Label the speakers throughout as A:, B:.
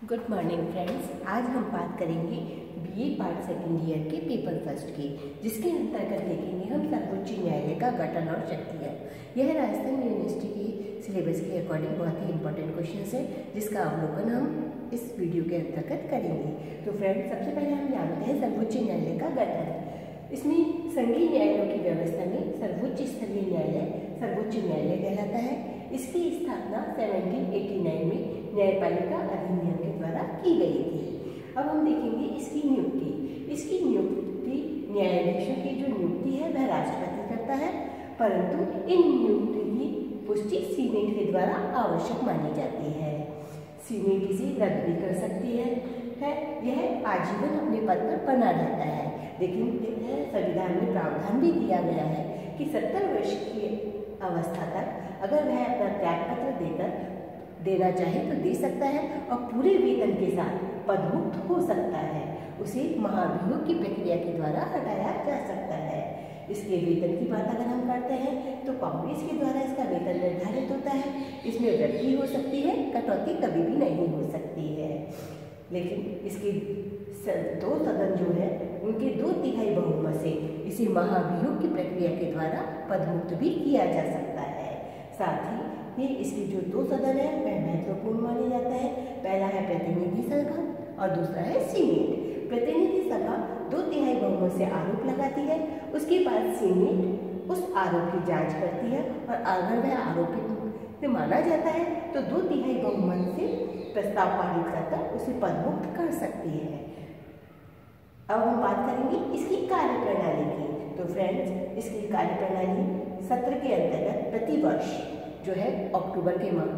A: Good morning friends. आज हम बात करेंगे बीए पार्ट सेकेंड ईयर के पेपर फर्स्ट की, जिसके अंतर्गत देखेंगे हम सर्वोच्च न्यायालय का गठन और शक्तियाँ। यह राजस्थान यूनिवर्सिटी के सिलेबस के अकॉर्डिंग बहुत ही इंपॉर्टेंट क्वेश्चन है, जिसका अवलोकन हम इस वीडियो के अंतर्गत करेंगे। तो फ्रेंड्स, सबसे पहले हम जानते हैं सर्वोच्च न्यायालय का गठन। इसमें संघीय न्यायालयों की व्यवस्था में सर्वोच्च स्तरीय न्यायालय सर्वोच्च न्यायालय कहलाता है। इसकी स्थापना 1789 में न्यायपालिका अधिनियम के द्वारा की गई थी। अब हम देखेंगे इसकी नियुक्ति न्यायाधीशों की जो नियुक्ति है वह राष्ट्रपति करता है, परंतु इन नियुक्ति की पुष्टि सीनेट के द्वारा आवश्यक मानी जाती है। सीनेट इसे रद्द भी कर सकती है। यह आजीवन अपने पद पर बना रहता है, लेकिन संविधान में प्रावधान भी दिया गया है कि 70 वर्ष की अवस्था तक अगर वह अपना त्यागपत्र देना चाहे तो दे सकता है और पूरे वेतन के साथ पदमुक्त हो सकता है। उसे महाभियोग की प्रक्रिया के द्वारा हटाया जा सकता है। इसके वेतन की बात अगर हम करते हैं तो कांग्रेस के द्वारा इसका वेतन निर्धारित होता है। इसमें वृद्धि हो सकती है, कटौती कभी भी नहीं हो सकती है। लेकिन इसके दो सदन जो है उनके 2/3 बहुमत से इसे महाभियोग की प्रक्रिया के द्वारा पदमुक्त भी किया जा सकता है। साथ ही इसके जो 2 सदन है वह महत्वपूर्ण माने जाता है। पहला है प्रतिनिधि सभा और दूसरा है सीनेट। प्रतिनिधि सभा 2/3 बहुमत से आरोप लगाती है, उसके बाद सीनेट उस आरोप की जांच करती है और अगर वह आरोपित माना जाता है तो 2/3 बहुमत से प्रस्ताव पारित कर उसे पदमुक्त कर सकती है। अब हम बात करेंगे इसकी कार्यप्रणाली की। तो फ्रेंड्स, इसकी कार्यप्रणाली सत्र के अंतर्गत प्रतिवर्ष जो है अक्टूबर के माह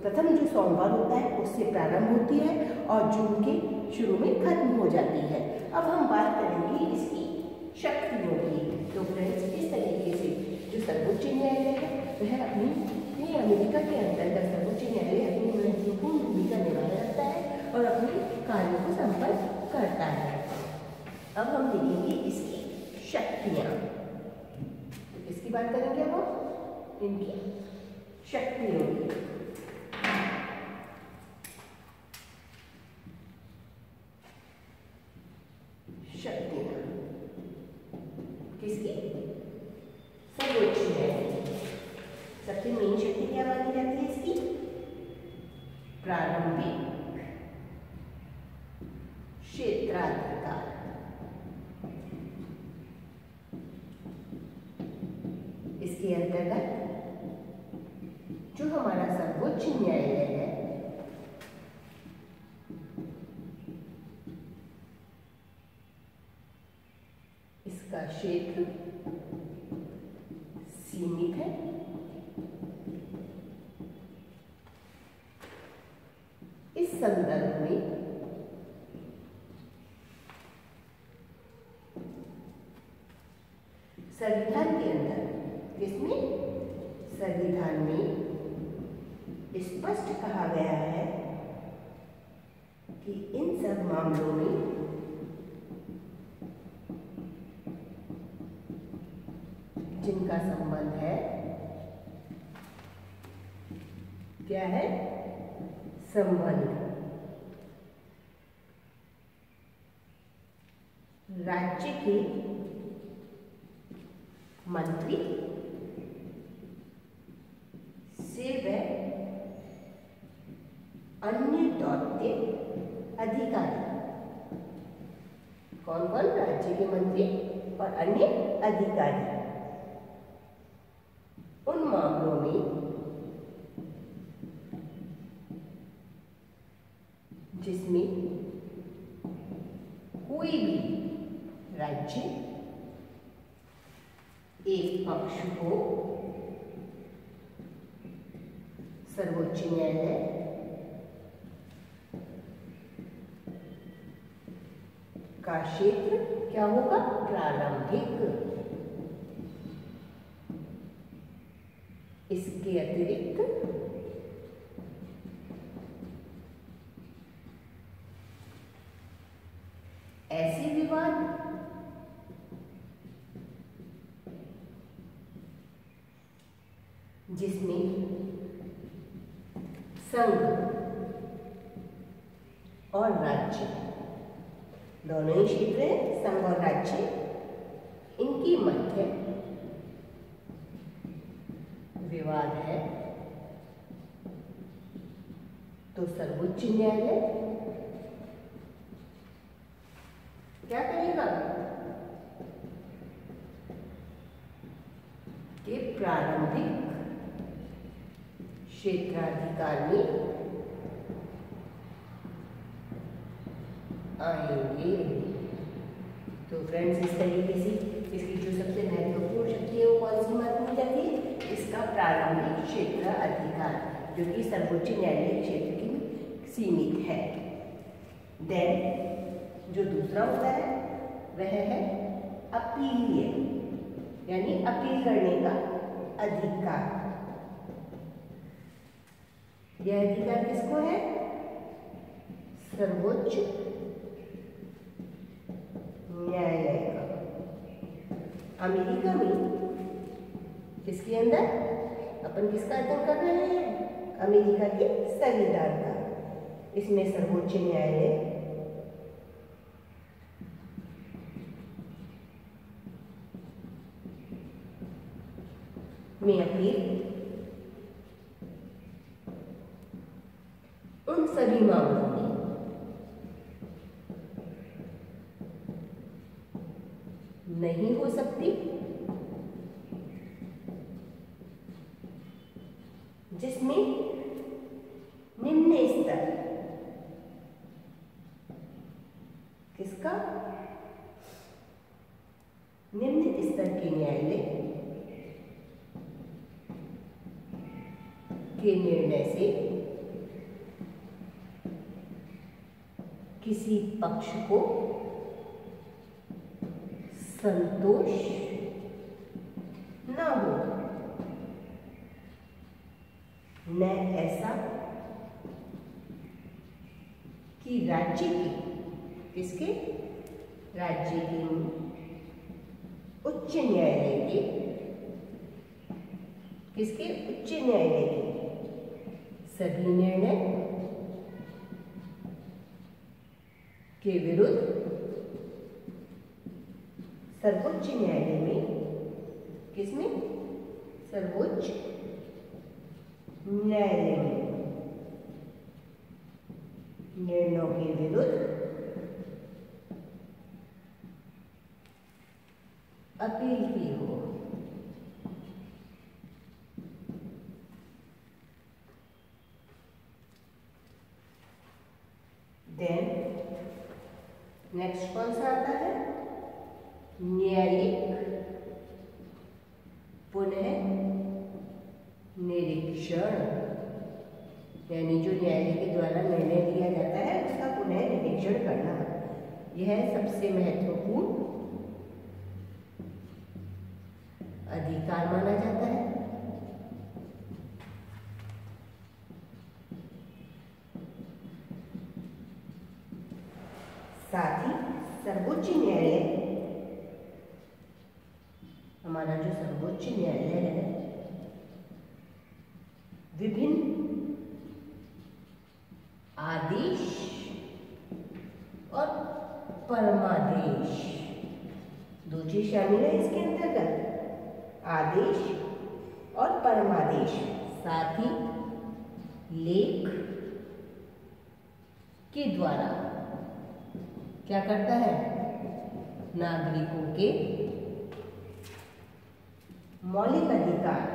A: प्रथम जो सोमवार होता है उससे प्रारंभ होती है और जून के शुरू में खत्म हो जाती है। अब हम बात करेंगे इसकी शक्तियों की। तो फ्रेंड्स, इस तरीके से जो सर्वोच्च न्यायालय है वह अपनी अमेरिका के अंतर्गत सर्वोच्च न्यायालय अपनी महत्वपूर्ण भूमिका निभाया जाता है और अपने कार्यों को संपन्न करता है। अब हम देखेंगे इसकी शक्तियाँ। तो किसकी बात करेंगे अब? इनकी शक्तियों की। शक्तियाँ किसकी? सर्वोच्च न्यायालय। सबसे मेन शक्ति क्या मानी जाती है इसकी? प्रारंभिक क्षेत्राधिकार। इसके अंतर्गत जो हमारा सर्वोच्च न्यायालय है इसका क्षेत्र सीमित है। इस संदर्भ में संविधान के अंदर इसमें संविधान में स्पष्ट कहा गया है कि इन सब मामलों में जिनका संबंध है क्या है? संबंध राज्य के मंत्री से व अन्य दौत्य अधिकारी। कौन कौन? राज्य के मंत्री और अन्य अधिकारी। उन मामलों में जिसमें कोई भी राज्य एक पक्ष हो, सर्वोच्च न्यायालय का क्षेत्र क्या होगा? प्रारंभिक। इसके अतिरिक्त ऐसे विवाद जिसमें संघ और राज्य, दोनों ही क्षेत्र हैं, संघ और राज्य, इनकी मध्य विवाद है तो सर्वोच्च न्यायालय क्या करेगा कि प्रारंभिक क्षेत्राधिकार में आएंगे। तो फ्रेंड्स, इस तरीके से इसकी जो सबसे महत्वपूर्ण शक्ति है वो कौन सी मानी जाती है? इसका प्रारंभिक क्षेत्र अधिकार, जो कि सर्वोच्च न्यायालय क्षेत्र की सीमित है। देन जो दूसरा होता है वह है अपीलीय, यानी अपील करने का अधिकार। यह अधिकार किसको है? सर्वोच्च न्यायालय का। अमेरिका में किसके अंदर अपन किसका अध्ययन कर रहे हैं? अमेरिका के संविधान का। इसमें सर्वोच्च न्यायालय में अपील उन सभी मामलों में नहीं हो सकती जिसमें निम्न स्तर किसका? निम्न स्तर के न्यायालय के निर्णय से किसी पक्ष को संतोष न हो, न ऐसा कि राज्य के किसके? राज्य के उच्च न्यायालय के किसके? उच्च न्यायालय के सभी निर्णय के विरुद्ध सर्वोच्च न्यायालय में किसमें? सर्वोच्च न्यायालय में निर्णयों के विरुद्ध अपील की हो। देन नेक्स्ट कौन सा आता है? न्यायिक पुनः निरीक्षण, यानी जो न्यायालय के द्वारा निर्णय लिया जाता है उसका पुनः निरीक्षण करना, यह सबसे महत्वपूर्ण अधिकार माना जाता है। साथ ही सर्वोच्च न्यायालय, हमारा जो सर्वोच्च न्यायालय है, विभिन्न आदेश और परमादेश, दो चीज शामिल है इसके अंतर्गत, आदेश और परमादेश, साथ ही लेख के द्वारा क्या करता है? नागरिकों के मौलिक अधिकार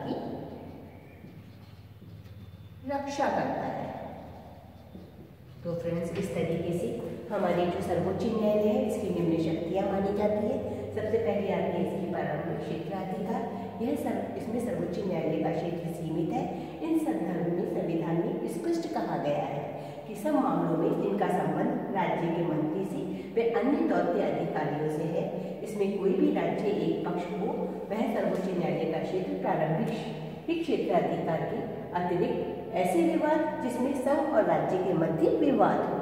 A: की रक्षा करता है। तो फ्रेंड्स, इस तरीके से हमारे जो सर्वोच्च न्यायालय है इसकी निम्न शक्तियां मानी जाती है। सबसे पहले आती है इसकी प्रारंभिक क्षेत्राधिकार। इसमें सर्वोच्च न्यायालय का क्षेत्र सीमित है। इन संदर्भ में संविधान में स्पष्ट कहा गया है कि सब मामलों में इनका संबंध राज्य के मंत्री से व अन्य दौत्य अधिकारियों से है। इसमें कोई भी राज्य एक पक्ष हो वह सर्वोच्च न्यायालय का क्षेत्र प्रारंभिक क्षेत्राधिकार के अतिरिक्त ऐसे विवाद जिसमें संघ और राज्य के मध्य विवाद हो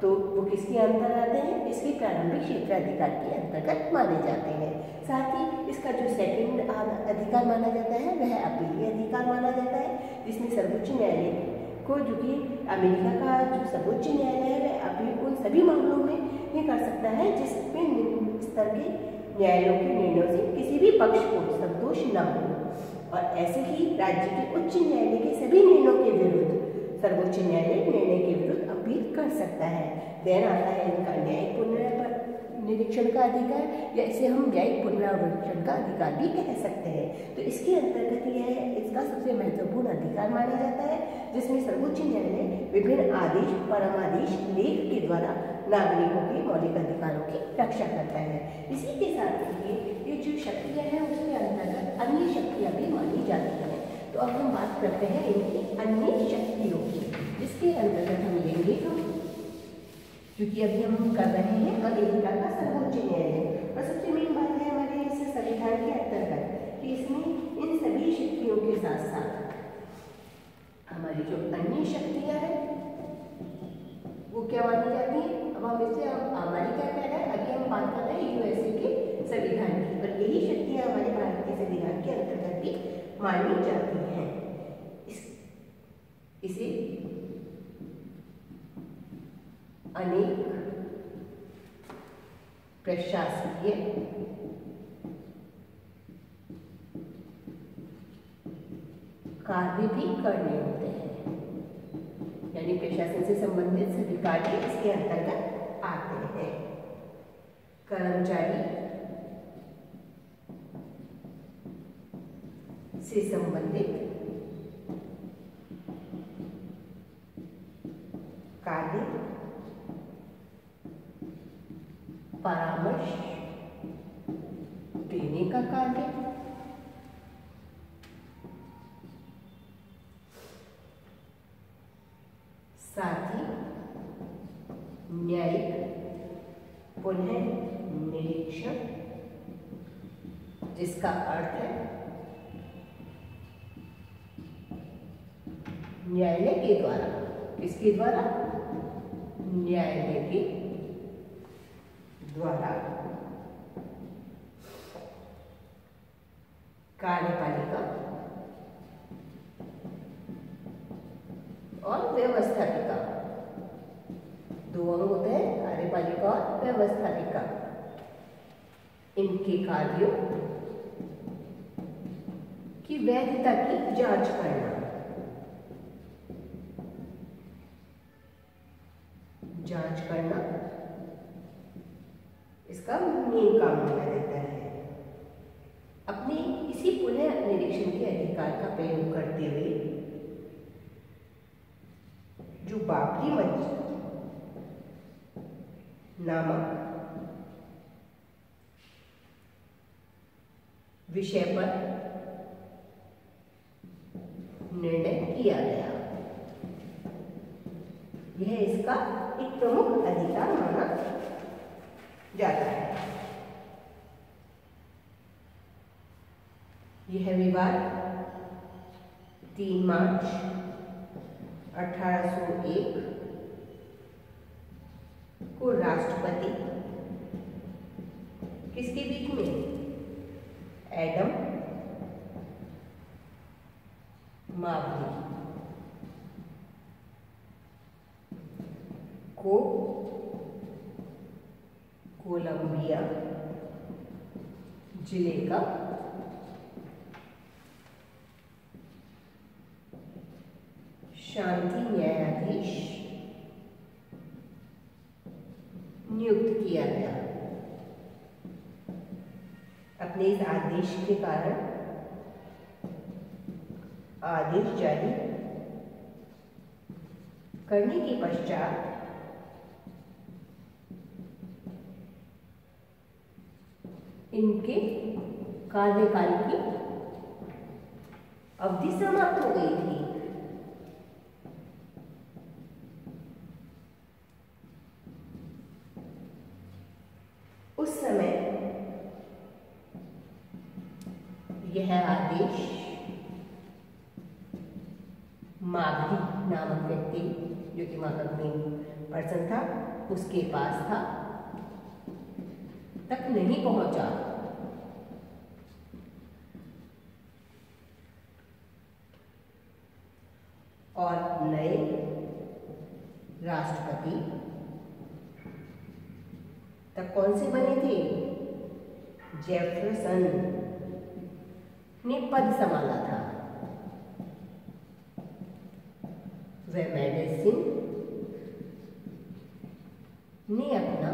A: तो वो किसके अंतर आते हैं? इसके प्रारंभिक क्षेत्राधिकार के अंतर्गत माने जाते हैं। साथ ही इसका जो सेकंड अधिकार माना जाता है वह अपीलीय अधिकार माना जाता है। जिसमें सर्वोच्च न्यायालय को, जो कि अमेरिका का जो सर्वोच्च न्यायालय है, अपील उन सभी मामलों में ये कर सकता है जिसमें निम्न स्तर के न्यायालयों के निर्णयों से किसी भी पक्ष को संतोष न हो, और ऐसे ही राज्य के उच्च न्यायालय के सभी निर्णयों के विरुद्ध सर्वोच्च न्यायालय निर्णय के विरुद्ध अपील कर सकता है। देन आता है इनका न्यायिक पुनरीक्षण का अधिकार, या इसे हम न्यायिक पुनरावलोकन का अधिकार भी कह सकते हैं। तो इसके अंतर्गत यह इसका सबसे महत्वपूर्ण अधिकार माना जाता है, जिसमें सर्वोच्च न्यायालय विभिन्न आदेश, परमादेश, लेख के द्वारा नागरिकों के मौलिक अधिकारों की रक्षा करता है। इसी के साथ ही ये जो शक्तियाँ हैं उसके अंतर्गत अन्य शक्तियाँ भी मानी जाती हैं। तो अब हम बात करते हैं इनकी अन्य शक्तियों की, जिसके अंतर्गत हम लेंगे क्योंकि अभी हम कर रहे हैं अमेरिका का सर्वोच्च न्यायालय, और सबसे मेन बात है हमारे इस संविधान के अंतर्गत कि इसमें इन सभी शक्तियों के साथ साथ हमारी जो अन्य शक्तियाँ हैं वो क्या मानी जाती है। अब हम इससे हमारी क्या कह रहे हैं, अभी हम बात कर रहे हैं यूएसए के संविधान की, पर यही शक्तियाँ हमारे भारत के संविधान के अंतर्गत भी मानी जाती हैं। इसे अनेक प्रशासकीय कार्य भी करने होते हैं, यानी प्रशासन से संबंधित सभी कार्य इसके अंतर्गत आते हैं। कर्मचारी से संबंधित कार्य, परामर्श देने का कार्य, साथ ही न्यायिक पुनः निरीक्षण, जिसका अर्थ है न्यायालय के द्वारा, किसके द्वारा, न्यायालय के द्वारा कार्यपालिका और व्यवस्थापिका, दो अंग होते हैं, कार्यपालिका और व्यवस्थापिका, इनके कार्यों की वैधता की जांच करना, इसका मेन काम माना जाता है। अपने इसी पुनः निरीक्षण के अधिकार का प्रयोग करते हुए जो बाबरी मस्जिद नामक विषय पर निर्णय किया गया, यह इसका एक प्रमुख अधिकार माना जाता है। यह विवाद 3 मार्च 1801 को राष्ट्रपति किसके बीच में, एडम मावली को कोलंबिया जिले का शांति न्यायाधीश नियुक्त किया गया। अपने इस आदेश के कारण आदेश जारी करने के पश्चात इनके कार्यकाल की अवधि समाप्त हो गई थी। उस समय यह आदेश मावली नामक व्यक्ति, जो कि वहां का मेन पर्सन था, उसके पास था, तक नहीं पहुंचा। और नए राष्ट्रपति तब कौन से बने थे? जेफरसन ने पद संभाला था। वह मेडिसिन ने अपना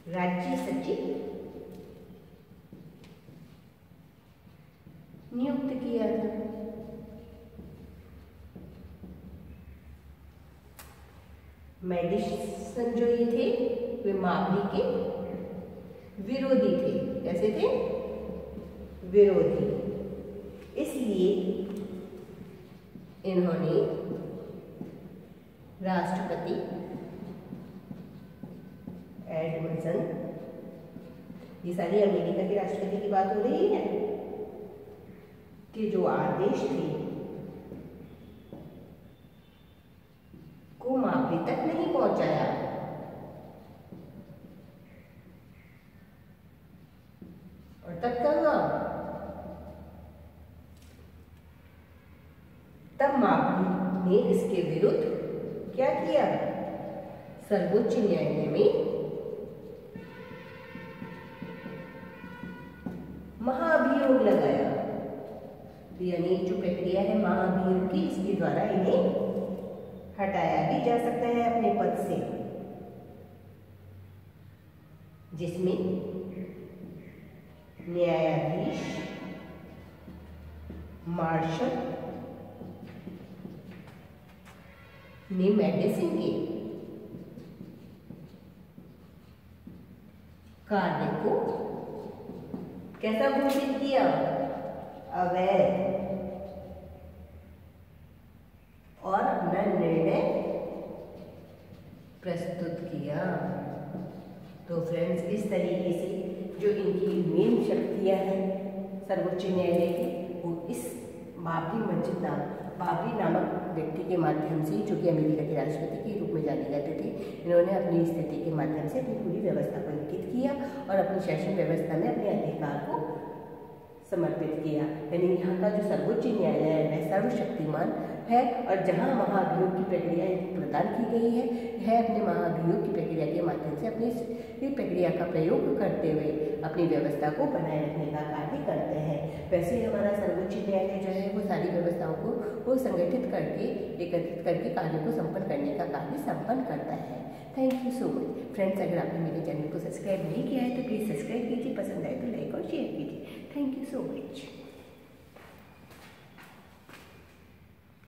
A: राज्य सचिव नियुक्त किया था। मेडिसन जो ये थे वे मावली के विरोधी थे। कैसे थे? विरोधी। इसलिए इन्होंने राष्ट्रपति एडमंडसन, ये सारी अमेरिका के राष्ट्रपति की बात हो रही है, कि जो आदेश थे को मावली तक नहीं पहुंचाया। और तब क्या हुआ? तब मावली ने इसके विरुद्ध क्या किया? सर्वोच्च न्यायालय में महाभियोग लगाया। यानी जो प्रक्रिया है महाभियोग की, इसके द्वारा इन्हें हटाया भी जा सकता है अपने पद से, जिसमें न्यायाधीश मार्शल ने मेडिसिन के कार्य को कैसा घोषित किया? अवैध, और अपना निर्णय प्रस्तुत किया। तो फ्रेंड्स, इस तरीके से जो इनकी मेन शक्तियां हैं सर्वोच्च न्यायालय की, वो इस बाबरी नामक व्यक्ति के माध्यम से, जो कि अमेरिका के राष्ट्रपति के रूप में जाने जाते थे, इन्होंने अपनी स्थिति के माध्यम से अपनी पूरी व्यवस्था को अंकित किया और अपनी शासन व्यवस्था में अपने अधिकार को समर्पित किया। यानी यहाँ का जो सर्वोच्च न्यायालय है वह सर्वशक्तिमान है, और जहाँ महाभियोग की प्रक्रिया प्रदान की गई है, यह अपने महाभियोग की प्रक्रिया के माध्यम से अपनी इस प्रक्रिया का प्रयोग करते हुए अपनी व्यवस्था को बनाए रखने का कार्य करते हैं। वैसे ही हमारा सर्वोच्च न्यायालय जो है वो सारी व्यवस्थाओं को संगठित करके, एकत्रित करके कार्य को संपन्न करने का कार्य संपन्न करता है। Thank you so much friends. अगर आपने मेरे चैनल को सब्सक्राइब नहीं किया है तो प्लीज़ सब्सक्राइब कीजिए, पसंद आए तो लाइक और शेयर कीजिए। Thank you so much.